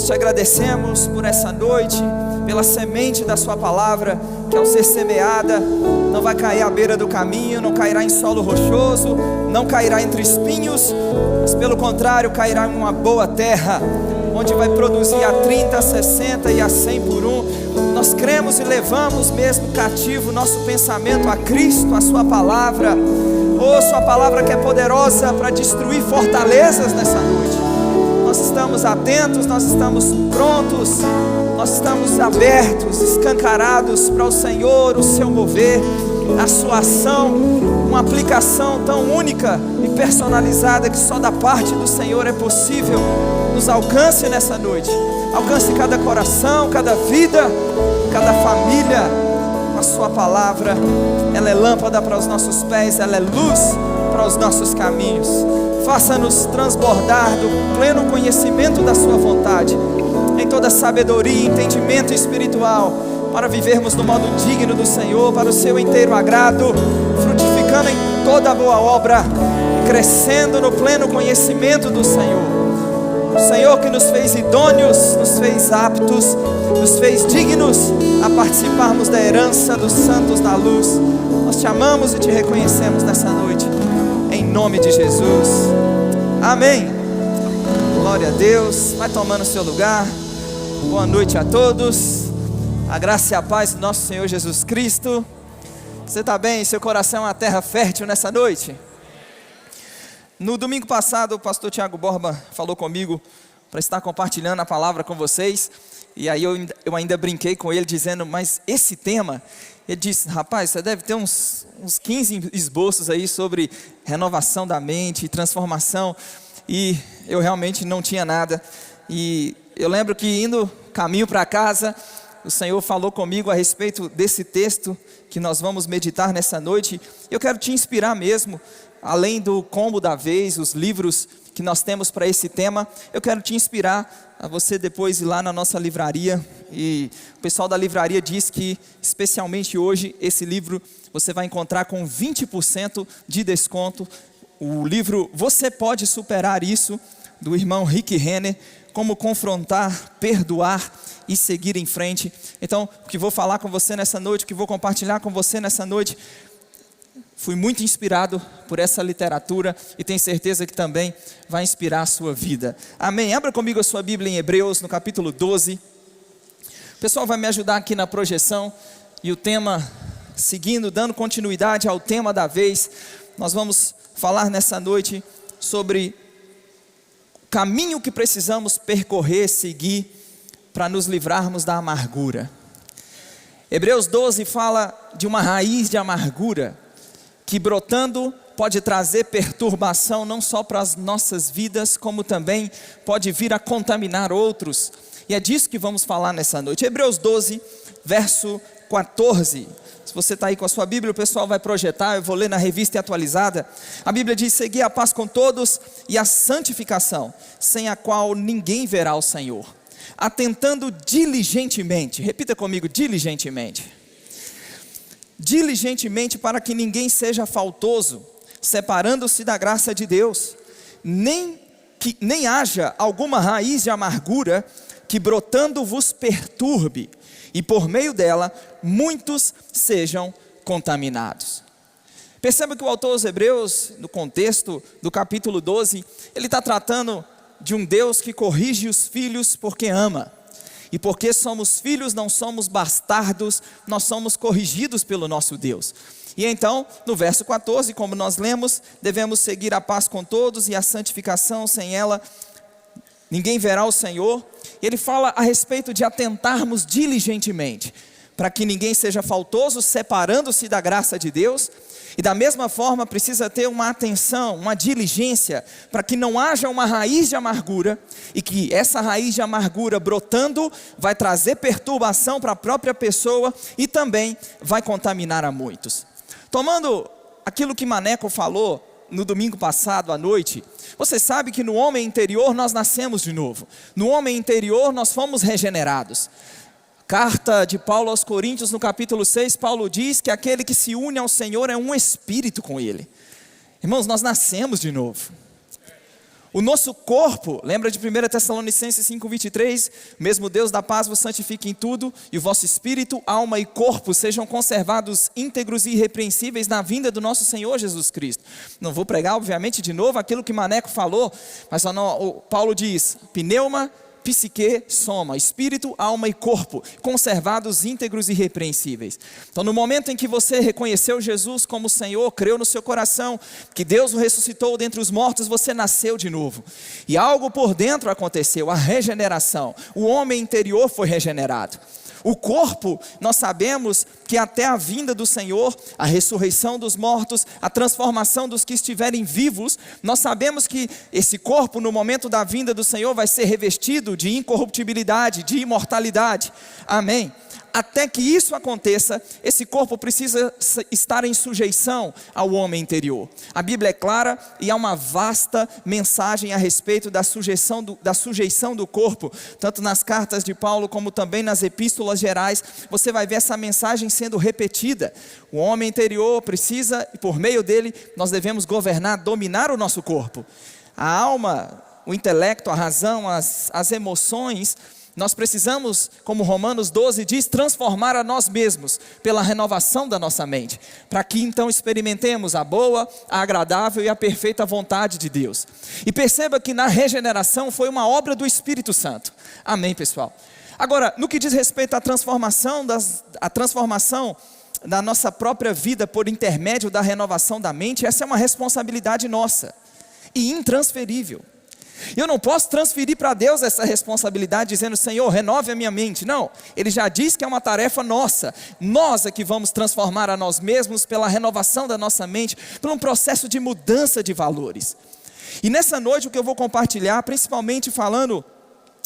te agradecemos por essa noite, pela semente da sua palavra, que ao ser semeada, não vai cair à beira do caminho, não cairá em solo rochoso, não cairá entre espinhos, mas pelo contrário, cairá em uma boa terra, onde vai produzir a 30, a 60 e a 100 por um. Nós cremos e levamos mesmo cativo nosso pensamento a Cristo, a sua palavra, sua palavra que é poderosa para destruir fortalezas nessa noite. Nós estamos atentos, nós estamos prontos, nós estamos abertos, escancarados para o Senhor, o seu mover, a sua ação, uma aplicação tão única e personalizada que só da parte do Senhor é possível. Nos alcance nessa noite, alcance cada coração, cada vida, cada família, com a sua palavra. Ela é lâmpada para os nossos pés, ela é luz para os nossos caminhos. Faça-nos transbordar do pleno conhecimento da sua vontade, em toda sabedoria e entendimento espiritual, para vivermos no modo digno do Senhor, para o seu inteiro agrado, frutificando em toda boa obra e crescendo no pleno conhecimento do Senhor. O Senhor que nos fez idôneos, nos fez aptos, nos fez dignos a participarmos da herança dos santos na luz. Nós te amamos e te reconhecemos nessa noite, em nome de Jesus, amém. Glória a Deus. Vai tomando seu lugar. Boa noite a todos, a graça e a paz do nosso Senhor Jesus Cristo. Você está bem? Seu coração é uma terra fértil nessa noite? No domingo passado, o pastor Tiago Borba falou comigo para estar compartilhando a palavra com vocês. E aí eu ainda brinquei com ele dizendo, mas esse tema, ele disse, rapaz, você deve ter uns 15 esboços aí sobre renovação da mente e transformação. E eu realmente não tinha nada. E eu lembro que indo caminho para casa, o Senhor falou comigo a respeito desse texto que nós vamos meditar nessa noite. Eu quero te inspirar mesmo, além do combo da vez, os livros que nós temos para esse tema, eu quero te inspirar a você depois ir lá na nossa livraria. E o pessoal da livraria diz que, especialmente hoje, esse livro você vai encontrar com 20% de desconto. O livro Você Pode Superar Isso, do irmão Rick Renner, como confrontar, perdoar e seguir em frente. Então, o que vou falar com você nessa noite, o que vou compartilhar com você nessa noite, fui muito inspirado por essa literatura e tenho certeza que também vai inspirar a sua vida. Amém? Abra comigo a sua Bíblia em Hebreus, no capítulo 12. O pessoal vai me ajudar aqui na projeção e o tema, seguindo, dando continuidade ao tema da vez, nós vamos falar nessa noite sobre o caminho que precisamos percorrer, seguir, para nos livrarmos da amargura. Hebreus 12 fala de uma raiz de amargura, que brotando pode trazer perturbação não só para as nossas vidas, como também pode vir a contaminar outros. E é disso que vamos falar nessa noite. Hebreus 12, verso 14. Se você está aí com a sua Bíblia, o pessoal vai projetar, eu vou ler na revista atualizada. A Bíblia diz, segui a paz com todos e a santificação, sem a qual ninguém verá o Senhor. Atentando diligentemente, repita comigo, diligentemente. Diligentemente para que ninguém seja faltoso, separando-se da graça de Deus, nem haja alguma raiz de amargura que brotando vos perturbe, e por meio dela muitos sejam contaminados. Perceba que o autor aos Hebreus, no contexto do capítulo 12, ele está tratando de um Deus que corrige os filhos porque ama. E porque somos filhos, não somos bastardos, nós somos corrigidos pelo nosso Deus. E então, no verso 14, como nós lemos, devemos seguir a paz com todos e a santificação, sem ela ninguém verá o Senhor. Ele fala a respeito de atentarmos diligentemente, para que ninguém seja faltoso, separando-se da graça de Deus. E da mesma forma precisa ter uma atenção, uma diligência, para que não haja uma raiz de amargura, e que essa raiz de amargura brotando vai trazer perturbação para a própria pessoa e também vai contaminar a muitos. Tomando aquilo que Maneco falou no domingo passado à noite, você sabe que no homem interior nós nascemos de novo, no homem interior nós fomos regenerados. Carta de Paulo aos Coríntios, no capítulo 6, Paulo diz que aquele que se une ao Senhor é um espírito com Ele. Irmãos, nós nascemos de novo. O nosso corpo, lembra de 1 Tessalonicenses 5:23? Mesmo Deus da paz vos santifique em tudo, e o vosso espírito, alma e corpo sejam conservados íntegros e irrepreensíveis na vinda do nosso Senhor Jesus Cristo. Não vou pregar, obviamente, de novo aquilo que Maneco falou, mas o Paulo diz: pneuma, psique, soma, espírito, alma e corpo, conservados íntegros e irrepreensíveis. Então, no momento em que você reconheceu Jesus como Senhor, creu no seu coração que Deus o ressuscitou dentre os mortos, você nasceu de novo. E algo por dentro aconteceu, a regeneração. O homem interior foi regenerado. O corpo, nós sabemos que até a vinda do Senhor, a ressurreição dos mortos, a transformação dos que estiverem vivos, nós sabemos que esse corpo, no momento da vinda do Senhor, vai ser revestido de incorruptibilidade, de imortalidade. Amém? Até que isso aconteça, esse corpo precisa estar em sujeição ao homem interior. A Bíblia é clara e há uma vasta mensagem a respeito da sujeição do corpo, tanto nas cartas de Paulo como também nas epístolas gerais. Você vai ver essa mensagem sendo repetida. O homem interior precisa, e por meio dele, nós devemos governar, dominar o nosso corpo. A alma, o intelecto, a razão, as emoções. Nós precisamos, como Romanos 12 diz, transformar a nós mesmos pela renovação da nossa mente, para que então experimentemos a boa, a agradável e a perfeita vontade de Deus. E perceba que na regeneração foi uma obra do Espírito Santo. Amém, pessoal? Agora, no que diz respeito à transformação da nossa própria vida por intermédio da renovação da mente, essa é uma responsabilidade nossa e intransferível. Eu não posso transferir para Deus essa responsabilidade dizendo: Senhor, renove a minha mente. Não, Ele já diz que é uma tarefa nossa. Nós é que vamos transformar a nós mesmos pela renovação da nossa mente, por um processo de mudança de valores. E nessa noite o que eu vou compartilhar, principalmente falando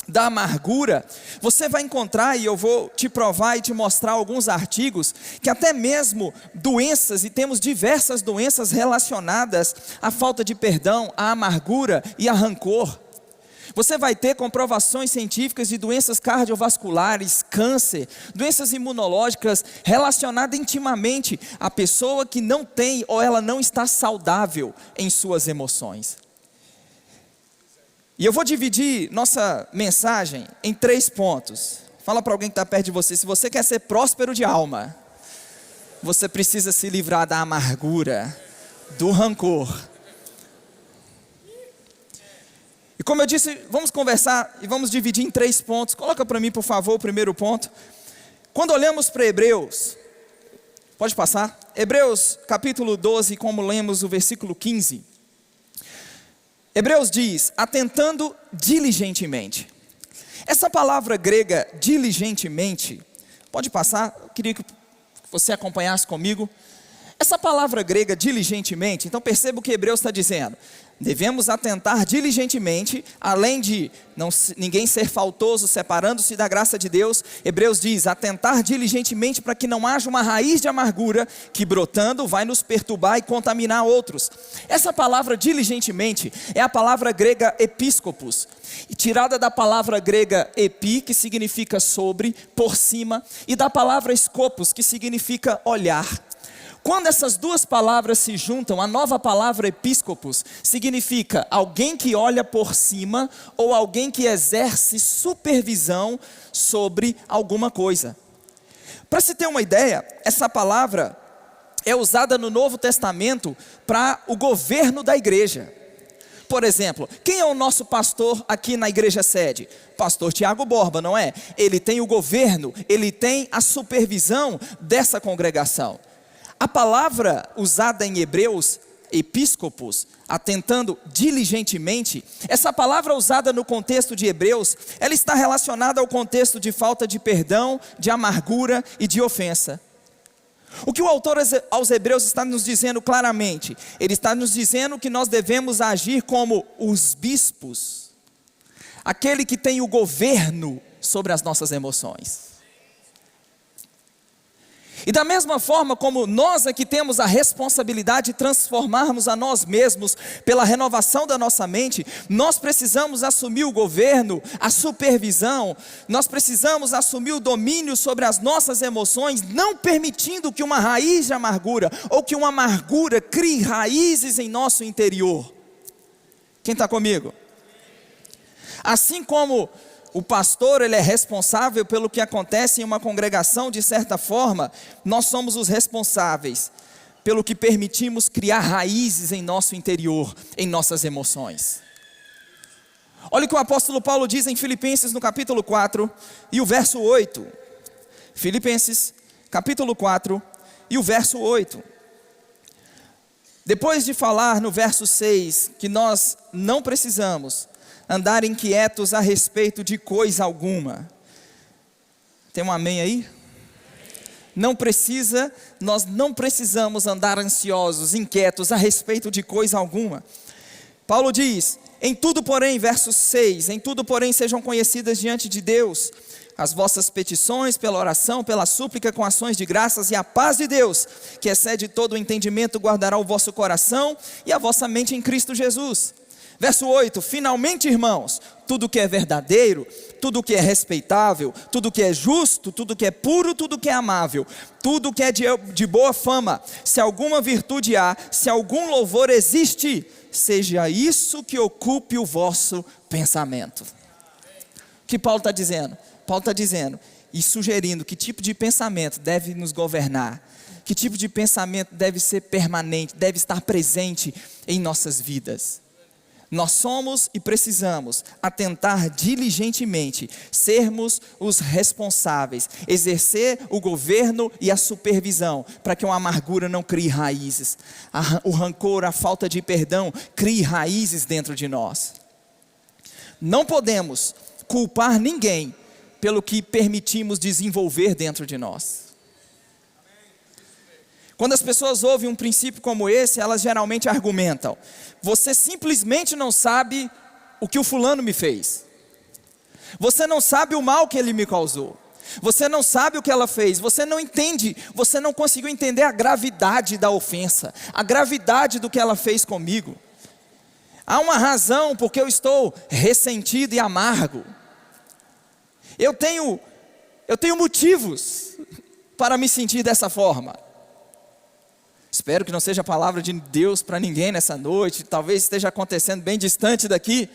da amargura, você vai encontrar, e eu vou te provar e te mostrar alguns artigos, que até mesmo doenças, e temos diversas doenças relacionadas à falta de perdão, à amargura e a rancor. Você vai ter comprovações científicas de doenças cardiovasculares, câncer, doenças imunológicas relacionadas intimamente à pessoa que não tem ou ela não está saudável em suas emoções. E eu vou dividir nossa mensagem em 3 pontos. Fala para alguém que está perto de você: se você quer ser próspero de alma, você precisa se livrar da amargura, do rancor. E como eu disse, vamos conversar e vamos dividir em 3 pontos. Coloca para mim, por favor, o primeiro ponto. Quando olhamos para Hebreus, pode passar? Hebreus capítulo 12, como lemos o versículo 15. Hebreus diz: atentando diligentemente. Essa palavra grega, diligentemente, pode passar, eu queria que você acompanhasse comigo. Essa palavra grega, diligentemente, então perceba o que Hebreus está dizendo. Devemos atentar diligentemente, além de ninguém ser faltoso, separando-se da graça de Deus. Hebreus diz: atentar diligentemente para que não haja uma raiz de amargura que, brotando, vai nos perturbar e contaminar outros. Essa palavra diligentemente é a palavra grega episcopos, tirada da palavra grega epi, que significa sobre, por cima, e da palavra scopus, que significa olhar. Quando essas duas palavras se juntam, a nova palavra episcopos significa alguém que olha por cima ou alguém que exerce supervisão sobre alguma coisa. Para se ter uma ideia, essa palavra é usada no Novo Testamento para o governo da igreja. Por exemplo, quem é o nosso pastor aqui na igreja sede? Pastor Tiago Borba, não é? Ele tem o governo, ele tem a supervisão dessa congregação. A palavra usada em Hebreus, episcopos, atentando diligentemente, essa palavra usada no contexto de Hebreus, ela está relacionada ao contexto de falta de perdão, de amargura e de ofensa. O que o autor aos Hebreus está nos dizendo claramente? Ele está nos dizendo que nós devemos agir como os bispos, aquele que tem o governo sobre as nossas emoções. E da mesma forma como nós aqui temos a responsabilidade de transformarmos a nós mesmos pela renovação da nossa mente, nós precisamos assumir o governo, a supervisão, nós precisamos assumir o domínio sobre as nossas emoções, não permitindo que uma raiz de amargura ou que uma amargura crie raízes em nosso interior. Quem está comigo? Assim como o pastor ele é responsável pelo que acontece em uma congregação, de certa forma, nós somos os responsáveis pelo que permitimos criar raízes em nosso interior, em nossas emoções. Olha o que o apóstolo Paulo diz em Filipenses no capítulo 4 e o verso 8. Filipenses capítulo 4 e o verso 8. Depois de falar no verso 6 que nós não precisamos andar inquietos a respeito de coisa alguma. Tem um amém aí? Nós não precisamos andar ansiosos, inquietos a respeito de coisa alguma. Paulo diz, em tudo porém, verso 6, em tudo porém sejam conhecidas diante de Deus as vossas petições pela oração, pela súplica com ações de graças, e a paz de Deus, que excede todo o entendimento, guardará o vosso coração e a vossa mente em Cristo Jesus. Verso 8, finalmente irmãos, tudo que é verdadeiro, tudo que é respeitável, tudo que é justo, tudo que é puro, tudo que é amável, tudo que é de boa fama, se alguma virtude há, se algum louvor existe, seja isso que ocupe o vosso pensamento. O que Paulo está dizendo? Paulo está dizendo e sugerindo que tipo de pensamento deve nos governar, que tipo de pensamento deve ser permanente, deve estar presente em nossas vidas. Nós somos e precisamos atentar diligentemente, sermos os responsáveis, exercer o governo e a supervisão, para que uma amargura não crie raízes, o rancor, a falta de perdão, crie raízes dentro de nós. Não podemos culpar ninguém pelo que permitimos desenvolver dentro de nós. Quando as pessoas ouvem um princípio como esse, elas geralmente argumentam: você simplesmente não sabe o que o fulano me fez. Você não sabe o mal que ele me causou. Você não sabe o que ela fez. Você não entende, você não conseguiu entender a gravidade da ofensa, a gravidade do que ela fez comigo. Há uma razão porque eu estou ressentido e amargo. Eu tenho motivos para me sentir dessa forma. Espero que não seja a palavra de Deus para ninguém nessa noite, talvez esteja acontecendo bem distante daqui.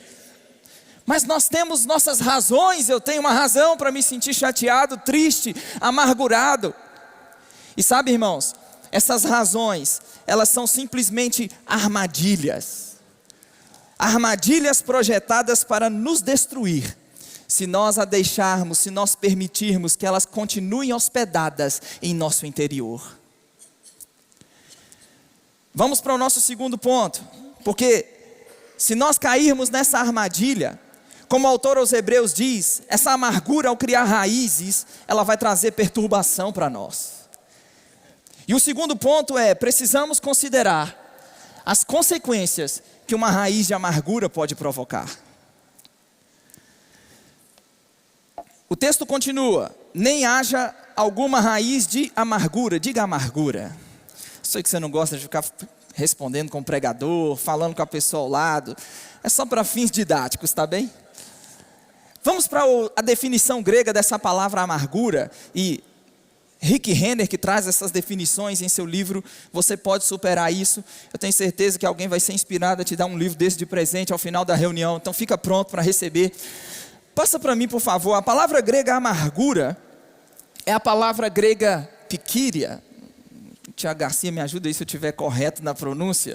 Mas nós temos nossas razões, eu tenho uma razão para me sentir chateado, triste, amargurado. E sabe, irmãos, essas razões, elas são simplesmente armadilhas. Armadilhas projetadas para nos destruir, se nós a deixarmos, se nós permitirmos que elas continuem hospedadas em nosso interior. Vamos para o nosso segundo ponto, porque se nós cairmos nessa armadilha, como o autor aos Hebreus diz, essa amargura ao criar raízes, ela vai trazer perturbação para nós. E o segundo ponto é, precisamos considerar as consequências que uma raiz de amargura pode provocar. O texto continua, nem haja alguma raiz de amargura, diga amargura. Sei que você não gosta de ficar respondendo com o pregador, falando com a pessoa ao lado. É só para fins didáticos, tá bem? Vamos para a definição grega dessa palavra amargura. E Rick Renner, que traz essas definições em seu livro, Você Pode Superar Isso. Eu tenho certeza que alguém vai ser inspirado a te dar um livro desse de presente ao final da reunião. Então fica pronto para receber. Passa para mim, por favor. A palavra grega amargura é a palavra grega piquíria. Tiago Garcia, me ajuda aí se eu estiver correto na pronúncia.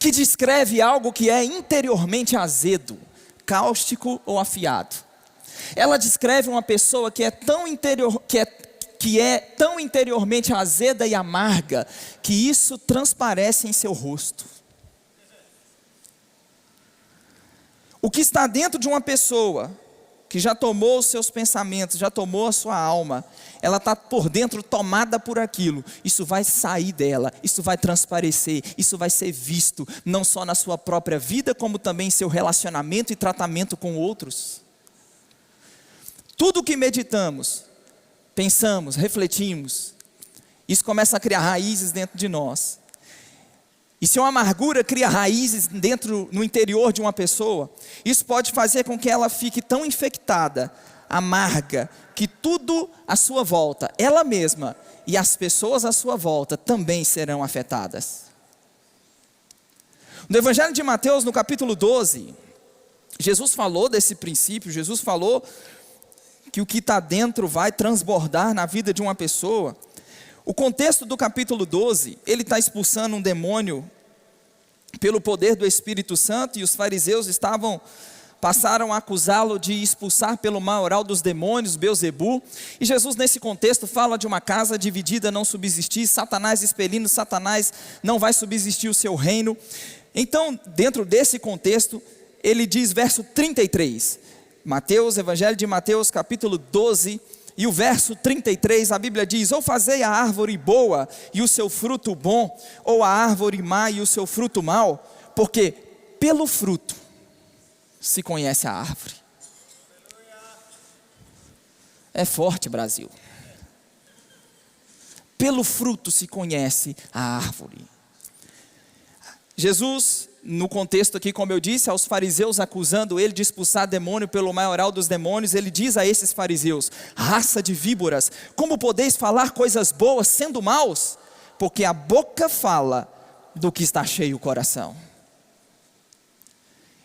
Que descreve algo que é interiormente azedo, cáustico ou afiado. Ela descreve uma pessoa que é tão interiormente azeda e amarga, que isso transparece em seu rosto. O que está dentro de uma pessoa que já tomou os seus pensamentos, já tomou a sua alma, ela está por dentro tomada por aquilo, isso vai sair dela, isso vai transparecer, isso vai ser visto, não só na sua própria vida, como também em seu relacionamento e tratamento com outros. Tudo que meditamos, pensamos, refletimos, isso começa a criar raízes dentro de nós. E se uma amargura cria raízes no interior de uma pessoa, isso pode fazer com que ela fique tão infectada, amarga, que tudo à sua volta, ela mesma e as pessoas à sua volta também serão afetadas. No Evangelho de Mateus, no capítulo 12, Jesus falou desse princípio, Jesus falou que o que está dentro vai transbordar na vida de uma pessoa. O contexto do capítulo 12, ele está expulsando um demônio pelo poder do Espírito Santo, e os fariseus passaram a acusá-lo de expulsar pelo maioral dos demônios, Beelzebu. E Jesus, nesse contexto, fala de uma casa dividida não subsistir, Satanás expelindo Satanás, não vai subsistir o seu reino. Então, dentro desse contexto, ele diz, verso 33, Evangelho de Mateus, capítulo 12, e o verso 33, a Bíblia diz: ou fazei a árvore boa e o seu fruto bom, ou a árvore má e o seu fruto mau, porque pelo fruto se conhece a árvore. É forte, Brasil. Pelo fruto se conhece a árvore. Jesus, no contexto aqui, como eu disse, aos fariseus acusando ele de expulsar demônio pelo maioral dos demônios, ele diz a esses fariseus: raça de víboras, como podeis falar coisas boas sendo maus? Porque a boca fala do que está cheio o coração.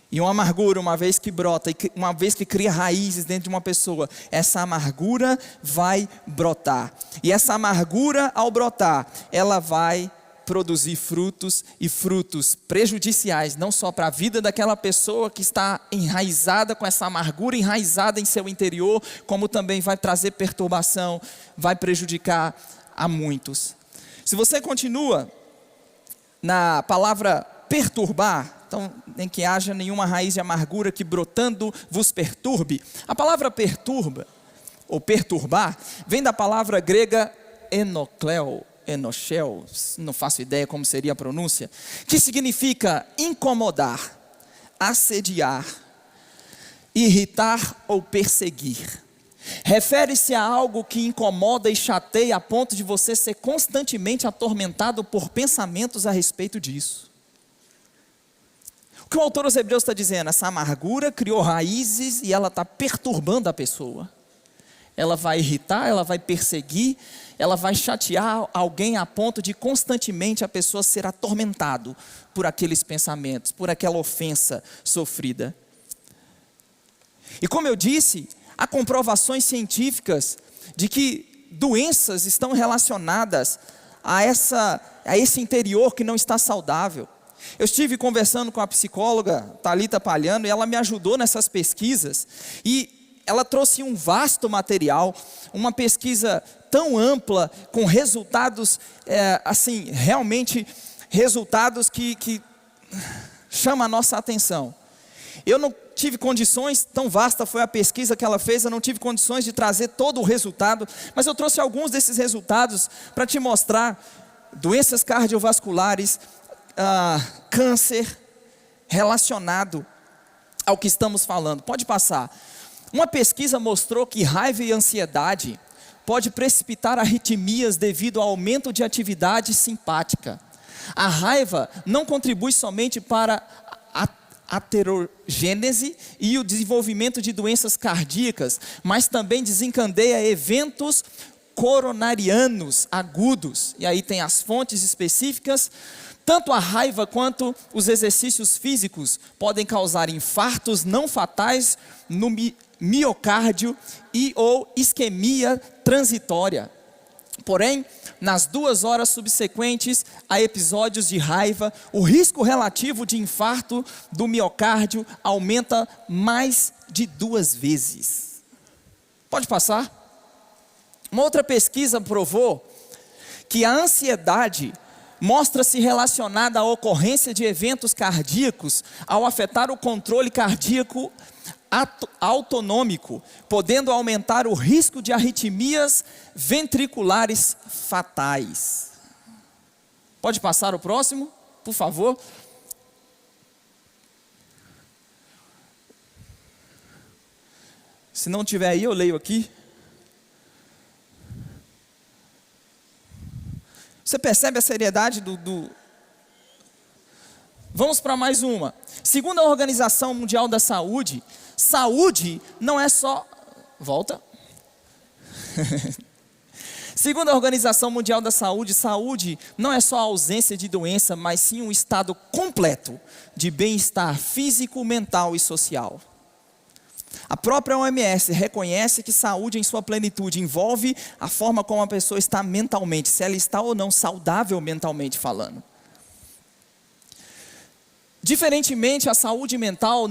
E uma amargura, uma vez que brota, uma vez que cria raízes dentro de uma pessoa, essa amargura vai brotar. E essa amargura, ao brotar, ela vai produzir frutos, e frutos prejudiciais, não só para a vida daquela pessoa que está enraizada com essa amargura, enraizada em seu interior, como também vai trazer perturbação, vai prejudicar a muitos. Se você continua na palavra perturbar, então nem que haja nenhuma raiz de amargura que brotando vos perturbe. A palavra perturba, ou perturbar, vem da palavra grega enokleo, enoshel, não faço ideia como seria a pronúncia, que significa incomodar, assediar, irritar ou perseguir. Refere-se a algo que incomoda e chateia a ponto de você ser constantemente atormentado por pensamentos a respeito disso. O que o autor aos Hebreus está dizendo? Essa amargura criou raízes e ela está perturbando a pessoa. Ela vai irritar, ela vai perseguir, ela vai chatear alguém a ponto de constantemente a pessoa ser atormentado por aqueles pensamentos, por aquela ofensa sofrida. E como eu disse, há comprovações científicas de que doenças estão relacionadas a esse interior que não está saudável. Eu estive conversando com a psicóloga Thalita Palhano e ela me ajudou nessas pesquisas, e ela trouxe um vasto material, uma pesquisa tão ampla, com resultados, realmente resultados que chamam a nossa atenção. Eu não tive condições, tão vasta foi a pesquisa que ela fez, eu não tive condições de trazer todo o resultado, mas eu trouxe alguns desses resultados para te mostrar doenças cardiovasculares, câncer relacionado ao que estamos falando. Pode passar. Uma pesquisa mostrou que raiva e ansiedade pode precipitar arritmias devido ao aumento de atividade simpática. A raiva não contribui somente para a aterogênese e o desenvolvimento de doenças cardíacas, mas também desencadeia eventos coronarianos agudos. E aí tem as fontes específicas. Tanto a raiva quanto os exercícios físicos podem causar infartos não fatais no miocárdio e ou isquemia transitória. Porém, nas 2 horas subsequentes a episódios de raiva, o risco relativo de infarto do miocárdio aumenta mais de 2 vezes. Pode passar? Uma outra pesquisa provou que a ansiedade mostra-se relacionada à ocorrência de eventos cardíacos ao afetar o controle cardíaco autonômico, podendo aumentar o risco de arritmias ventriculares fatais. Pode passar o próximo, por favor? Se não tiver aí, eu leio aqui. Você percebe a seriedade do... Vamos para mais uma. Segundo a Organização Mundial da Saúde, saúde não é só... Volta. Segundo a Organização Mundial da Saúde, saúde não é só a ausência de doença, mas sim um estado completo de bem-estar físico, mental e social. A própria OMS reconhece que saúde em sua plenitude envolve a forma como a pessoa está mentalmente, se ela está ou não saudável mentalmente falando. Diferentemente, a saúde mental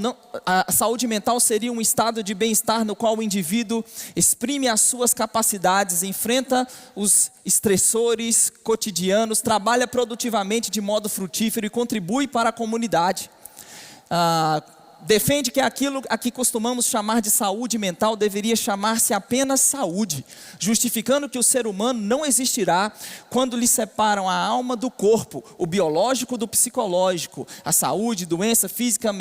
seria um estado de bem-estar no qual o indivíduo exprime as suas capacidades, enfrenta os estressores cotidianos, trabalha produtivamente de modo frutífero e contribui para a comunidade. Defende que aquilo a que costumamos chamar de saúde mental deveria chamar-se apenas saúde, justificando que o ser humano não existirá quando lhe separam a alma do corpo, o biológico do psicológico, a saúde, doença física,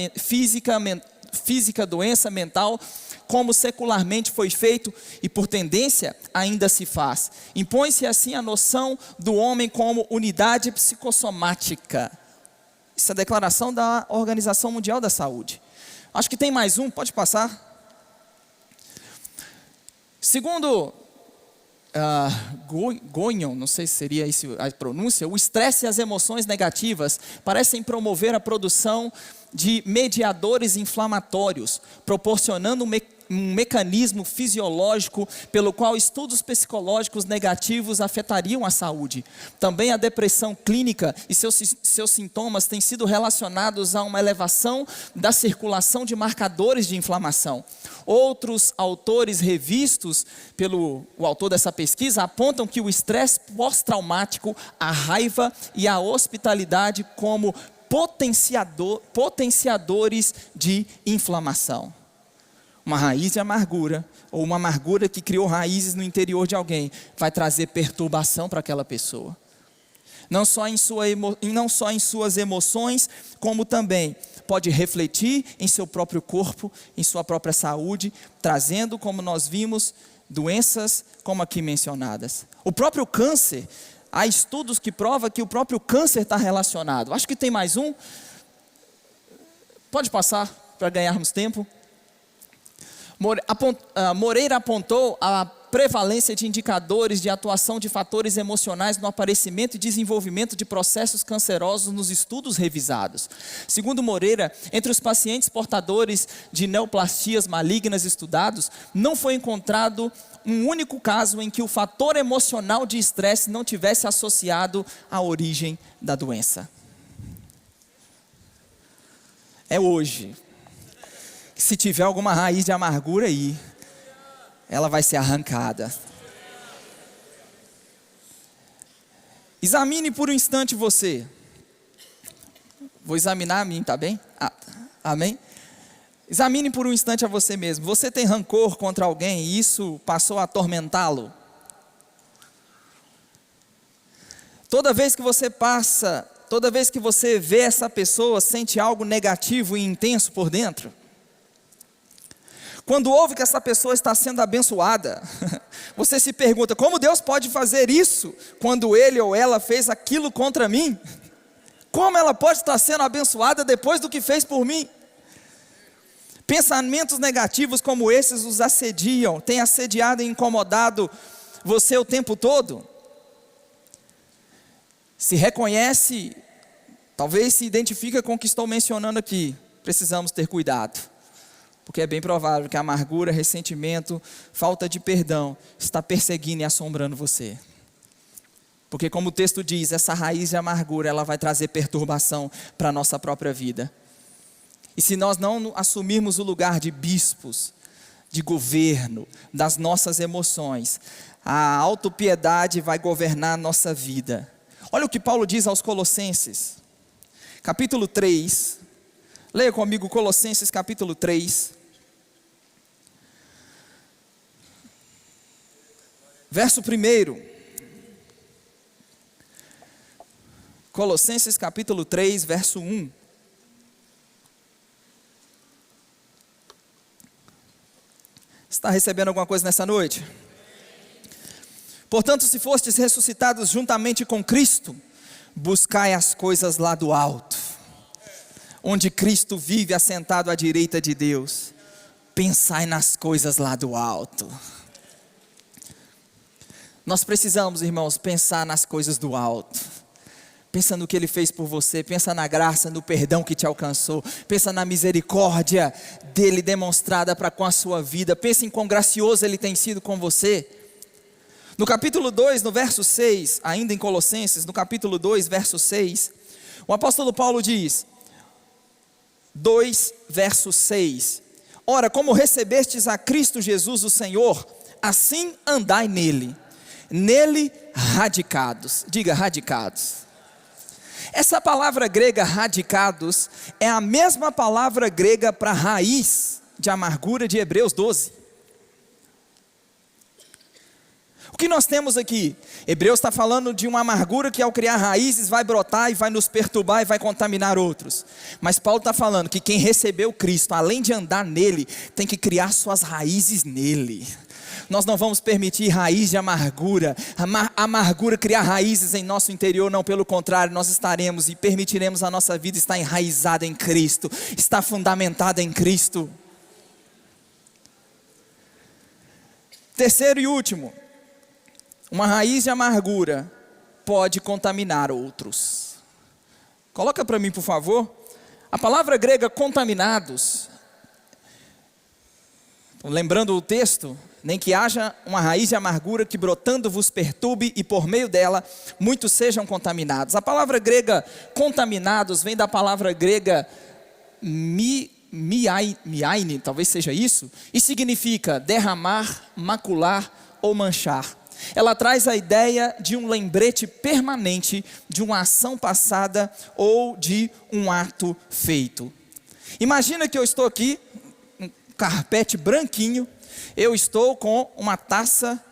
doença mental, como secularmente foi feito e por tendência ainda se faz. Impõe-se assim a noção do homem como unidade psicossomática. Isso é a declaração da Organização Mundial da Saúde. Acho que tem mais um, pode passar. Segundo Goion, não sei se seria isso a pronúncia, o estresse e as emoções negativas parecem promover a produção de mediadores inflamatórios, proporcionando um mecanismo fisiológico pelo qual estudos psicológicos negativos afetariam a saúde. Também a depressão clínica e seus sintomas têm sido relacionados a uma elevação da circulação de marcadores de inflamação. Outros autores revistos pelo autor dessa pesquisa apontam que o estresse pós-traumático, a raiva e a hospitalidade como potenciadores de inflamação. Uma raiz de amargura, ou uma amargura que criou raízes no interior de alguém, vai trazer perturbação para aquela pessoa. Não só em suas emoções, como também pode refletir em seu próprio corpo, em sua própria saúde, trazendo, como nós vimos, doenças como aqui mencionadas. O próprio câncer, há estudos que provam que o próprio câncer está relacionado. Acho que tem mais um. Pode passar para ganharmos tempo. Moreira apontou a prevalência de indicadores de atuação de fatores emocionais no aparecimento e desenvolvimento de processos cancerosos nos estudos revisados. Segundo Moreira, entre os pacientes portadores de neoplasias malignas estudados, não foi encontrado um único caso em que o fator emocional de estresse não tivesse associado à origem da doença. É hoje. Se tiver alguma raiz de amargura aí, ela vai ser arrancada. Examine por um instante você. Vou examinar a mim, tá bem? Amém? Examine por um instante a você mesmo. Você tem rancor contra alguém e isso passou a atormentá-lo? Toda vez que você vê essa pessoa, sente algo negativo e intenso por dentro? Quando ouve que essa pessoa está sendo abençoada, você se pergunta, como Deus pode fazer isso, quando ele ou ela fez aquilo contra mim? Como ela pode estar sendo abençoada depois do que fez por mim? Pensamentos negativos como esses os assediam, têm assediado e incomodado você o tempo todo? Se reconhece, talvez se identifica com o que estou mencionando aqui, precisamos ter cuidado. Porque é bem provável que a amargura, ressentimento, falta de perdão está perseguindo e assombrando você. Porque como o texto diz, essa raiz de amargura, ela vai trazer perturbação para a nossa própria vida. E se nós não assumirmos o lugar de bispos, de governo, das nossas emoções, a autopiedade vai governar a nossa vida. Olha o que Paulo diz aos Colossenses, capítulo 3, leia comigo Colossenses capítulo 3, verso 1. Colossenses capítulo 3, verso 1. Está recebendo alguma coisa nessa noite? Portanto, se fostes ressuscitados juntamente com Cristo, buscai as coisas lá do alto, onde Cristo vive assentado à direita de Deus. Pensai nas coisas lá do alto. Nós precisamos, irmãos, pensar nas coisas do alto. Pensa no que Ele fez por você, pensa na graça, no perdão que te alcançou, pensa na misericórdia dEle demonstrada para com a sua vida, pensa em quão gracioso Ele tem sido com você. No capítulo 2, no verso 6, ainda em Colossenses, no capítulo 2, verso 6, o apóstolo Paulo diz, 2, verso 6, ora, como recebestes a Cristo Jesus o Senhor, assim andai nele radicados, diga radicados. Essa palavra grega radicados é a mesma palavra grega para raiz de amargura de Hebreus 12. O que nós temos aqui? Hebreus está falando de uma amargura que ao criar raízes vai brotar e vai nos perturbar e vai contaminar outros. Mas Paulo está falando que quem recebeu Cristo, além de andar nele, tem que criar suas raízes nele. Nós não vamos permitir raiz de amargura, amargura criar raízes em nosso interior, não, pelo contrário, nós estaremos e permitiremos a nossa vida estar enraizada em Cristo, estar fundamentada em Cristo. Terceiro e último, uma raiz de amargura pode contaminar outros. Coloca para mim, por favor, a palavra grega contaminados, lembrando o texto, nem que haja uma raiz de amargura que brotando vos perturbe e por meio dela muitos sejam contaminados. A palavra grega contaminados vem da palavra grega miaine, talvez seja isso, e significa derramar, macular ou manchar. Ela traz a ideia de um lembrete permanente de uma ação passada ou de um ato feito. Imagina que eu estou aqui, um carpete branquinho, eu estou com uma taça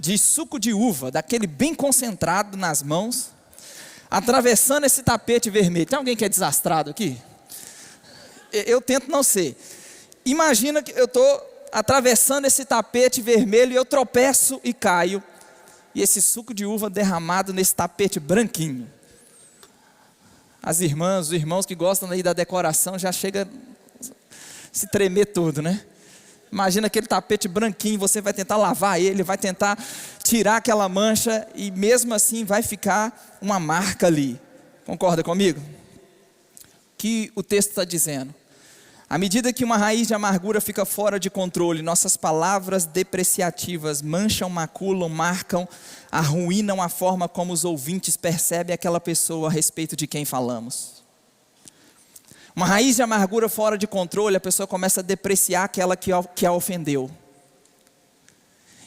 de suco de uva, daquele bem concentrado nas mãos, atravessando esse tapete vermelho. Tem alguém que é desastrado aqui? Eu tento não ser. Imagina que eu estou atravessando esse tapete vermelho e eu tropeço e caio, e esse suco de uva derramado nesse tapete branquinho. As irmãs, os irmãos que gostam aí da decoração já chega a se tremer todo, né? Imagina aquele tapete branquinho, você vai tentar lavar ele, vai tentar tirar aquela mancha e mesmo assim vai ficar uma marca ali. Concorda comigo? O que o texto está dizendo? À medida que uma raiz de amargura fica fora de controle, nossas palavras depreciativas mancham, maculam, marcam, arruinam a forma como os ouvintes percebem aquela pessoa a respeito de quem falamos. Uma raiz de amargura fora de controle, a pessoa começa a depreciar aquela que a ofendeu.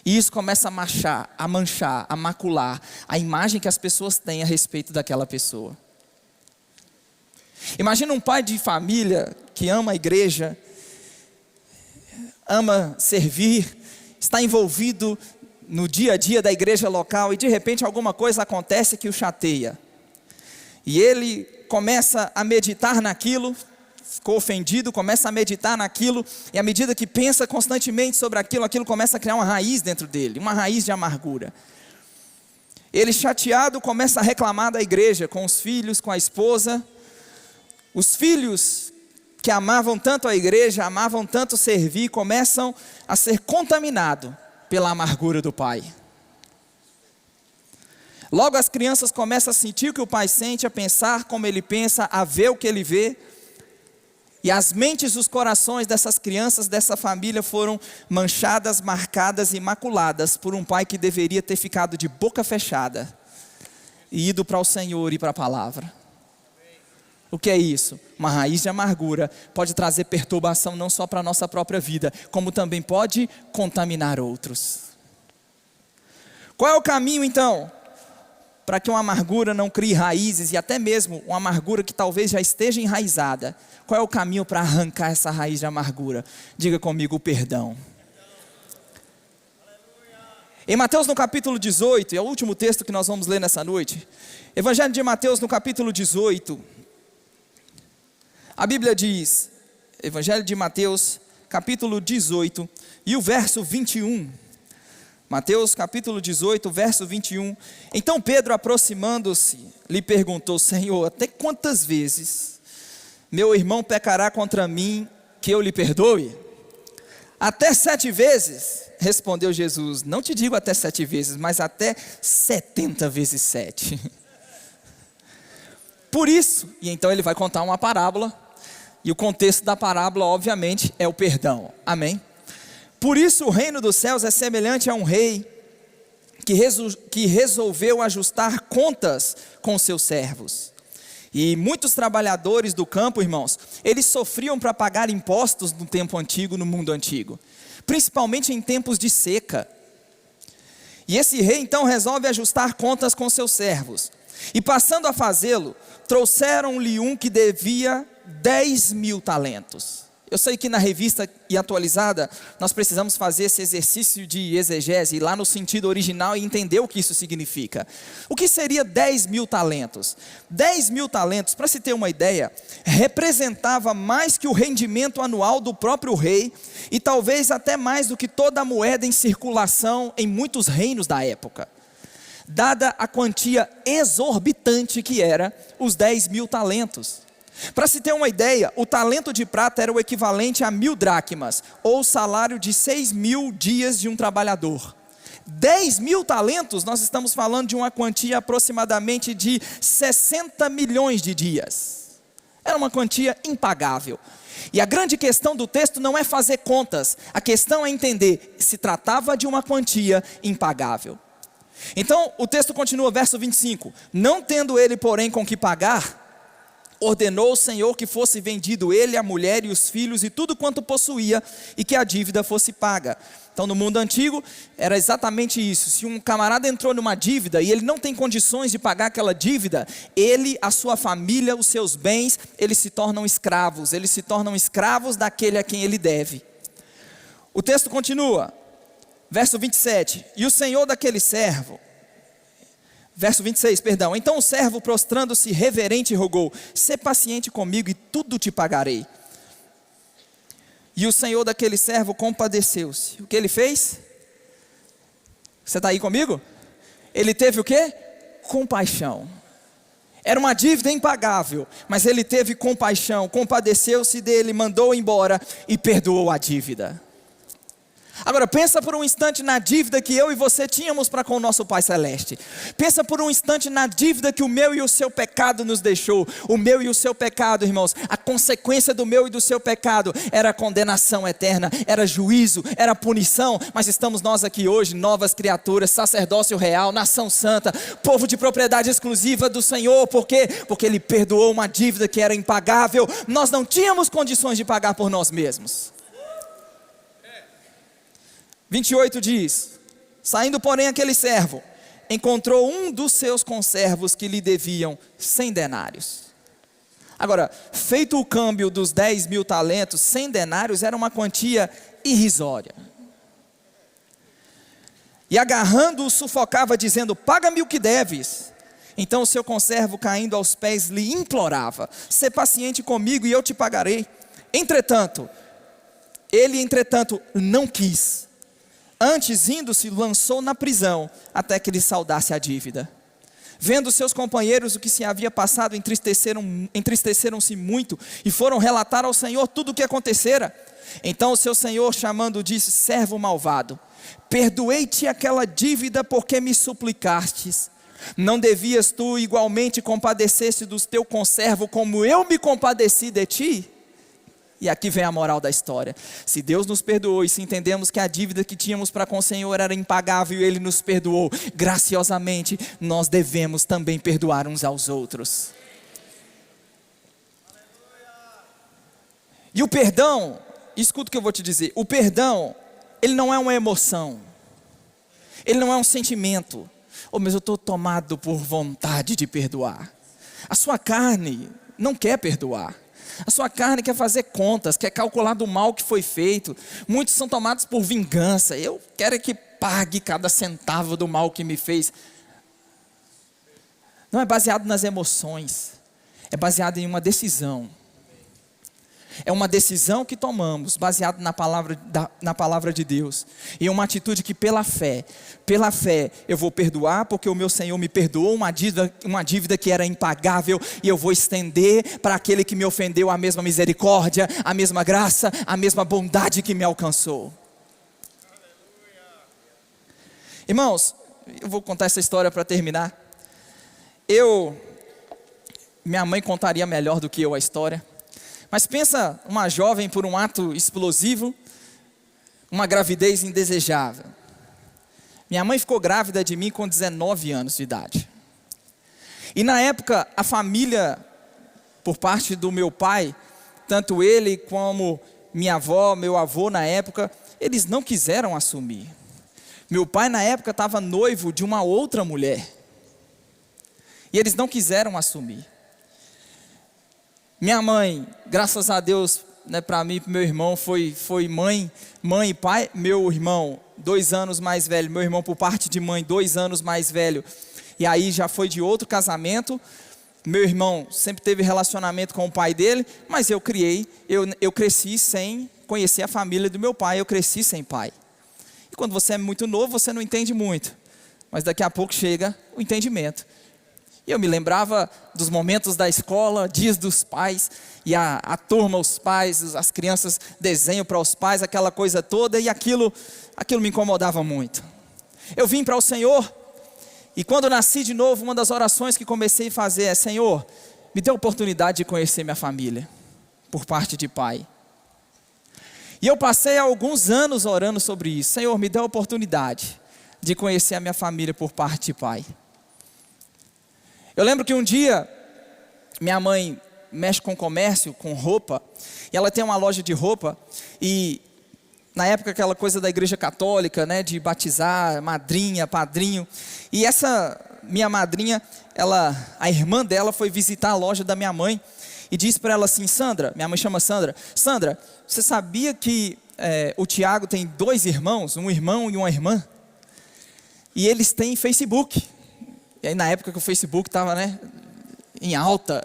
E isso começa a manchar, a macular a imagem que as pessoas têm a respeito daquela pessoa. Imagina um pai de família que ama a igreja, ama servir, está envolvido no dia a dia da igreja local e de repente alguma coisa acontece que o chateia. E ele começa a meditar naquilo, ficou ofendido, começa a meditar naquilo, e à medida que pensa constantemente sobre aquilo, aquilo começa a criar uma raiz dentro dele, uma raiz de amargura. Ele chateado começa a reclamar da igreja, com os filhos, com a esposa. Os filhos que amavam tanto a igreja, amavam tanto servir, começam a ser contaminados pela amargura do pai. Logo as crianças começam a sentir o que o pai sente, a pensar como ele pensa, a ver o que ele vê. E as mentes e os corações dessas crianças, dessa família foram manchadas, marcadas e maculadas por um pai que deveria ter ficado de boca fechada e ido para o Senhor e para a palavra. O que é isso? Uma raiz de amargura pode trazer perturbação não só para a nossa própria vida, como também pode contaminar outros. Qual é o caminho então? Para que uma amargura não crie raízes e até mesmo uma amargura que talvez já esteja enraizada. Qual é o caminho para arrancar essa raiz de amargura? Diga comigo, o perdão. Em Mateus no capítulo 18, é o último texto que nós vamos ler nessa noite. Evangelho de Mateus no capítulo 18. A Bíblia diz, Evangelho de Mateus capítulo 18 e o verso 21. Mateus capítulo 18, verso 21. Então Pedro, aproximando-se, lhe perguntou: Senhor, até quantas vezes meu irmão pecará contra mim que eu lhe perdoe? Até 7 vezes, respondeu Jesus. Não te digo até 7 vezes, mas até 70 vezes 7. Por isso, e então ele vai contar uma parábola, e o contexto da parábola, obviamente, é o perdão. Amém? Por isso o reino dos céus é semelhante a um rei que resolveu ajustar contas com seus servos. E muitos trabalhadores do campo, irmãos, eles sofriam para pagar impostos no tempo antigo, no mundo antigo, principalmente em tempos de seca. E esse rei então resolve ajustar contas com seus servos. E passando a fazê-lo, trouxeram-lhe um que devia 10.000 talentos. Eu sei que na revista e atualizada, nós precisamos fazer esse exercício de exegese, ir lá no sentido original e entender o que isso significa. O que seria 10.000 talentos? 10.000 talentos, para se ter uma ideia, representava mais que o rendimento anual do próprio rei, e talvez até mais do que toda a moeda em circulação em muitos reinos da época. Dada a quantia exorbitante que era os 10.000 talentos. Para se ter uma ideia, o talento de prata era o equivalente a 1.000 dracmas, ou o salário de 6.000 dias de um trabalhador. 10.000 talentos, nós estamos falando de uma quantia aproximadamente de 60 milhões de dias. Era uma quantia impagável. E a grande questão do texto não é fazer contas, a questão é entender, se tratava de uma quantia impagável. Então o texto continua, verso 25, não tendo ele porém com que pagar, ordenou o Senhor que fosse vendido ele, a mulher e os filhos e tudo quanto possuía, e que a dívida fosse paga. Então no mundo antigo era exatamente isso. Se um camarada entrou numa dívida e ele não tem condições de pagar aquela dívida, ele, a sua família, os seus bens, eles se tornam escravos daquele a quem ele deve. O texto continua, verso 27, e o Senhor daquele servo, verso 26, perdão. Então o servo, prostrando-se reverente, rogou: sê paciente comigo e tudo te pagarei. E o Senhor daquele servo compadeceu-se. O que ele fez? Você está aí comigo? Ele teve o quê? Compaixão. Era uma dívida impagável, mas ele teve compaixão, compadeceu-se dele, mandou embora e perdoou a dívida. Agora pensa por um instante na dívida que eu e você tínhamos para com o nosso Pai Celeste. Pensa por um instante na dívida que o meu e o seu pecado nos deixou. O meu e o seu pecado, irmãos, a consequência do meu e do seu pecado era condenação eterna, era juízo, era punição. Mas estamos nós aqui hoje, novas criaturas, sacerdócio real, nação santa, povo de propriedade exclusiva do Senhor. Por quê? Porque Ele perdoou uma dívida que era impagável. Nós não tínhamos condições de pagar por nós mesmos. 28 diz, saindo porém aquele servo, encontrou um dos seus conservos que lhe deviam 100 denários. Agora, feito o câmbio dos 10.000 talentos, 100 denários era uma quantia irrisória. E agarrando-o sufocava, dizendo: paga-me o que deves. Então o seu conservo, caindo aos pés, lhe implorava: sê paciente comigo e eu te pagarei. Ele não quis. Antes, indo-se, lançou na prisão, até que lhe saldasse a dívida. Vendo seus companheiros o que se havia passado, entristeceram-se muito, e foram relatar ao Senhor tudo o que acontecera. Então o seu Senhor, chamando, disse: servo malvado, perdoei-te aquela dívida porque me suplicastes. Não devias tu igualmente compadecer-se do teu conservo, como eu me compadeci de ti? E aqui vem a moral da história. Se Deus nos perdoou e se entendemos que a dívida que tínhamos para com o Senhor era impagável e Ele nos perdoou graciosamente, nós devemos também perdoar uns aos outros. E o perdão, escuta o que eu vou te dizer, o perdão, ele não é uma emoção, ele não é um sentimento. Mas eu estou tomado por vontade de perdoar. A sua carne não quer perdoar. A sua carne quer fazer contas, quer calcular do mal que foi feito. Muitos são tomados por vingança. Eu quero que pague cada centavo do mal que me fez. Não é baseado nas emoções, é baseado em uma decisão. É uma decisão que tomamos, baseada na palavra de Deus. E é uma atitude que pela fé, eu vou perdoar, porque o meu Senhor me perdoou uma dívida que era impagável, e eu vou estender para aquele que me ofendeu a mesma misericórdia, a mesma graça, a mesma bondade que me alcançou. Irmãos, eu vou contar essa história para terminar. Minha mãe contaria melhor do que eu a história. Mas pensa uma jovem por um ato explosivo, uma gravidez indesejável. Minha mãe ficou grávida de mim com 19 anos de idade. E na época, a família, por parte do meu pai, tanto ele como minha avó, meu avô na época, eles não quiseram assumir. Meu pai na época estava noivo de uma outra mulher. E eles não quiseram assumir. Minha mãe, graças a Deus, né, para mim e para meu irmão, foi mãe e pai. Meu irmão, 2 anos mais velho. Meu irmão, por parte de mãe, 2 anos mais velho. E aí já foi de outro casamento. Meu irmão sempre teve relacionamento com o pai dele. Mas eu cresci sem conhecer a família do meu pai. Eu cresci sem pai. E quando você é muito novo, você não entende muito. Mas daqui a pouco chega o entendimento. E eu me lembrava dos momentos da escola, dias dos pais, e a turma, os pais, as crianças desenham para os pais, aquela coisa toda, e aquilo me incomodava muito. Eu vim para o Senhor, e quando nasci de novo, uma das orações que comecei a fazer é: Senhor, me dê a oportunidade de conhecer minha família, por parte de pai. E eu passei alguns anos orando sobre isso: Senhor, me dê a oportunidade de conhecer a minha família por parte de pai. Eu lembro que um dia, minha mãe mexe com comércio, com roupa, e ela tem uma loja de roupa, e na época aquela coisa da igreja católica, né, de batizar, madrinha, padrinho, e essa minha madrinha, a irmã dela foi visitar a loja da minha mãe, e disse para ela assim: Sandra, minha mãe chama Sandra, Sandra, você sabia que o Tiago tem 2 irmãos, um irmão e uma irmã? E eles têm Facebook. E aí na época que o Facebook estava, né, em alta.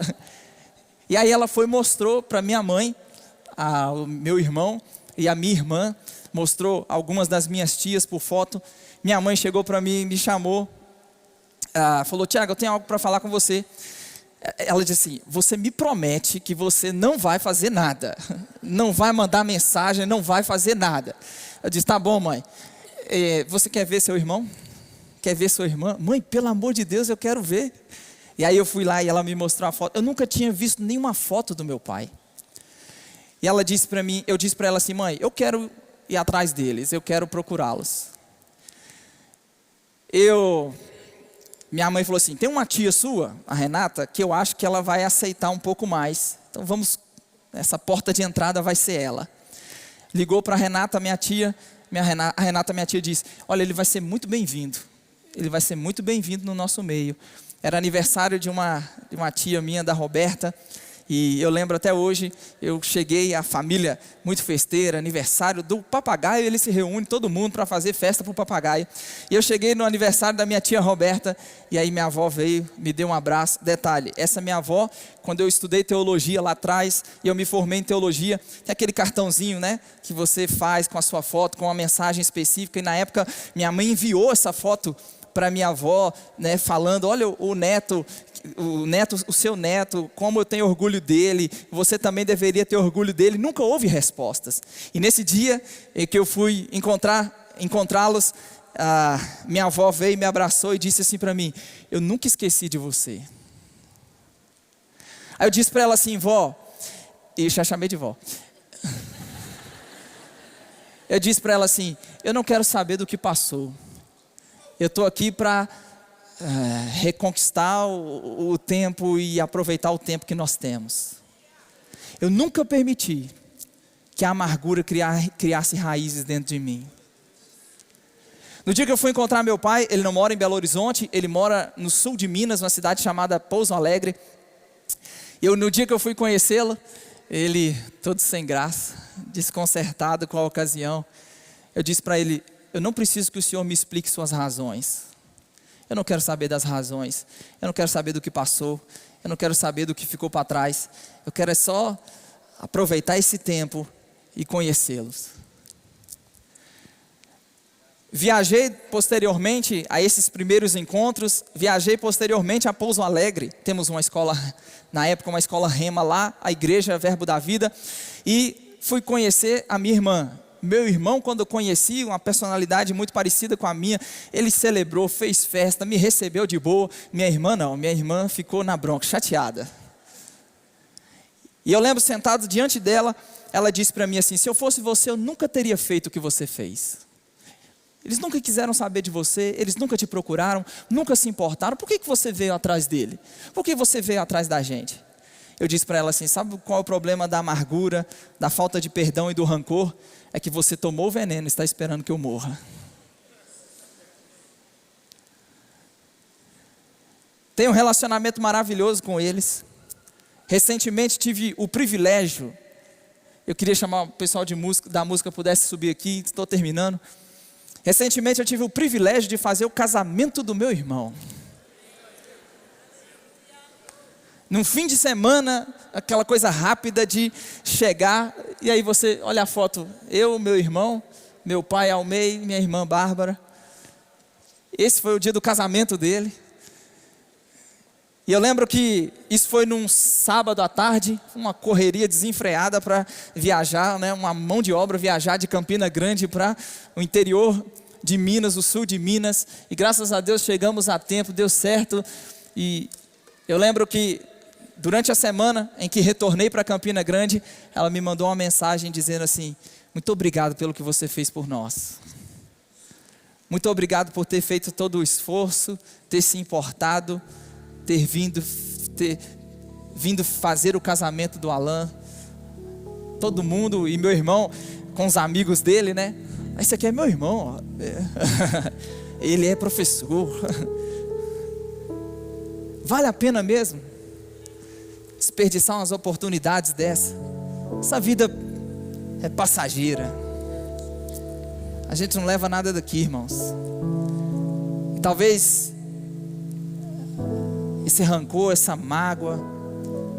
E aí ela mostrou para minha mãe, o meu irmão e a minha irmã, mostrou algumas das minhas tias por foto. Minha mãe chegou para mim e me chamou, falou: Tiago, eu tenho algo para falar com você. Ela disse assim: você me promete que você não vai fazer nada, não vai mandar mensagem, não vai fazer nada. Eu disse: tá bom, mãe. Você quer ver seu irmão? Quer ver sua irmã? Mãe, pelo amor de Deus, eu quero ver. E aí eu fui lá e ela me mostrou a foto. Eu nunca tinha visto nenhuma foto do meu pai. E ela disse para mim, eu disse para ela assim: mãe, eu quero ir atrás deles, eu quero procurá-los. Minha mãe falou assim: tem uma tia sua, a Renata, que eu acho que ela vai aceitar um pouco mais. Então essa porta de entrada vai ser ela. Ligou para a Renata, minha tia. A Renata, minha tia, disse: olha, ele vai ser muito bem-vindo. Ele vai ser muito bem-vindo no nosso meio. Era aniversário de uma tia minha, da Roberta, e eu lembro até hoje, eu cheguei, a família muito festeira, aniversário do papagaio, ele se reúne, todo mundo para fazer festa para o papagaio. E eu cheguei no aniversário da minha tia Roberta, e aí minha avó veio, me deu um abraço. Detalhe, essa minha avó, quando eu estudei teologia lá atrás, e eu me formei em teologia, tem aquele cartãozinho, né, que você faz com a sua foto, com uma mensagem específica, e na época minha mãe enviou essa foto para minha avó, né, falando: olha o seu neto, como eu tenho orgulho dele, você também deveria ter orgulho dele. Nunca houve respostas. E nesse dia em que eu fui encontrá-los, minha avó veio e me abraçou e disse assim para mim: eu nunca esqueci de você. Aí eu disse para ela assim: vó, e já chamei de vó. Eu disse para ela assim: eu não quero saber do que passou. Eu estou aqui para reconquistar o tempo e aproveitar o tempo que nós temos. Eu nunca permiti que a amargura criasse raízes dentro de mim. No dia que eu fui encontrar meu pai, ele não mora em Belo Horizonte, ele mora no sul de Minas, uma cidade chamada Pouso Alegre. No dia que eu fui conhecê-lo, ele todo sem graça, desconcertado com a ocasião, eu disse para ele: eu não preciso que o Senhor me explique suas razões. Eu não quero saber das razões. Eu não quero saber do que passou. Eu não quero saber do que ficou para trás. Eu quero só aproveitar esse tempo e conhecê-los. Viajei posteriormente a esses primeiros encontros, viajei posteriormente a Pouso Alegre. Temos uma escola, na época uma escola Rema lá, a Igreja Verbo da Vida, e fui conhecer a minha irmã. Meu irmão, quando eu conheci, uma personalidade muito parecida com a minha, ele celebrou, fez festa, me recebeu de boa. Minha irmã não, minha irmã ficou na bronca, chateada. E eu lembro sentado diante dela, ela disse para mim assim: se eu fosse você, eu nunca teria feito o que você fez. Eles nunca quiseram saber de você, eles nunca te procuraram, nunca se importaram. Por que você veio atrás dele? Por que você veio atrás da gente? Eu disse para ela assim: sabe qual é o problema da amargura, da falta de perdão e do rancor? É que você tomou o veneno e está esperando que eu morra. Tenho um relacionamento maravilhoso com eles. Recentemente tive o privilégio, eu queria chamar o pessoal da música pudesse subir aqui, estou terminando. Recentemente eu tive o privilégio de fazer o casamento do meu irmão. Num fim de semana, aquela coisa rápida de chegar, e aí você olha a foto, eu, meu irmão, meu pai Almei, minha irmã Bárbara. Esse foi o dia do casamento dele. E eu lembro que isso foi num sábado à tarde, uma correria desenfreada para viajar, né, uma mão de obra, viajar de Campina Grande para o interior de Minas, o sul de Minas. E graças a Deus chegamos a tempo, deu certo. E eu lembro que durante a semana em que retornei para Campina Grande, ela me mandou uma mensagem dizendo assim: muito obrigado pelo que você fez por nós. Muito obrigado por ter feito todo o esforço, ter se importado, ter vindo fazer o casamento do Alan. Todo mundo, e meu irmão, com os amigos dele, né? Esse aqui é meu irmão, ó. Ele é professor. Vale a pena mesmo desperdiçar umas oportunidades dessa? Essa vida é passageira. A gente não leva nada daqui, irmãos. E talvez esse rancor, essa mágoa,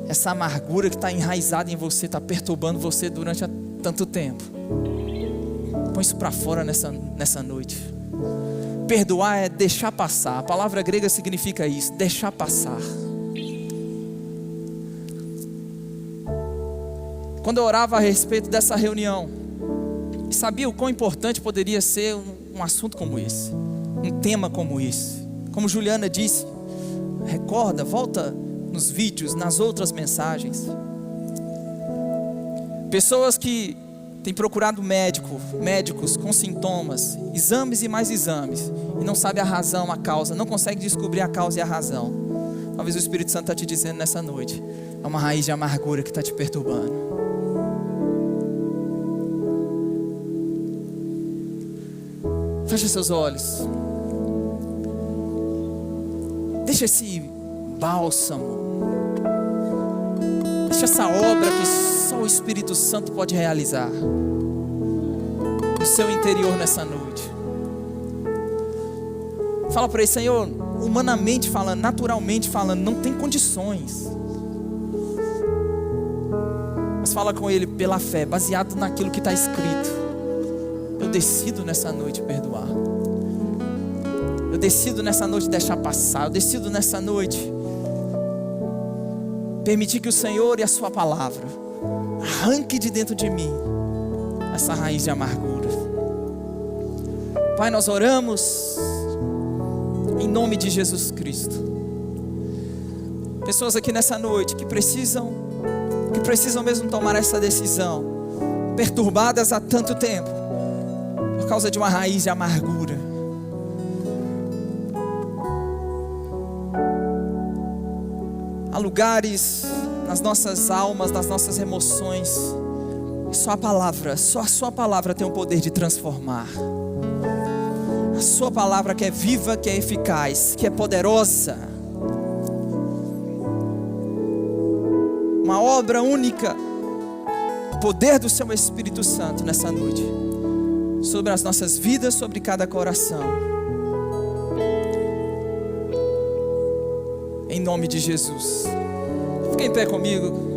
essa amargura que está enraizada em você, está perturbando você durante tanto tempo. Põe isso para fora nessa noite. Perdoar é deixar passar. A palavra grega significa isso, deixar passar. Quando eu orava a respeito dessa reunião, e sabia o quão importante poderia ser um assunto como esse, um tema como esse. Como Juliana disse, recorda, volta nos vídeos, nas outras mensagens. Pessoas que têm procurado médicos com sintomas, exames e mais exames, e não sabe a razão, a causa, não consegue descobrir a causa e a razão. Talvez o Espírito Santo está te dizendo nessa noite, é uma raiz de amargura que está te perturbando. Feche seus olhos. Deixa esse bálsamo, deixa essa obra que só o Espírito Santo pode realizar no seu interior nessa noite. Fala para ele: Senhor, humanamente falando, naturalmente falando, não tem condições. Mas fala com ele pela fé, baseado naquilo que está escrito. Eu decido nessa noite perdoar. Eu decido nessa noite deixar passar. Eu decido nessa noite permitir que o Senhor e a sua palavra arranque de dentro de mim essa raiz de amargura. Pai, nós oramos em nome de Jesus Cristo. Pessoas aqui nessa noite que precisam mesmo tomar essa decisão, perturbadas há tanto tempo por causa de uma raiz de amargura. Há lugares nas nossas almas, nas nossas emoções, e só a sua palavra tem o poder de transformar. A sua palavra que é viva, que é eficaz, que é poderosa. Uma obra única, poder do seu Espírito Santo nessa noite, sobre as nossas vidas, sobre cada coração. Em nome de Jesus. Fique em pé comigo.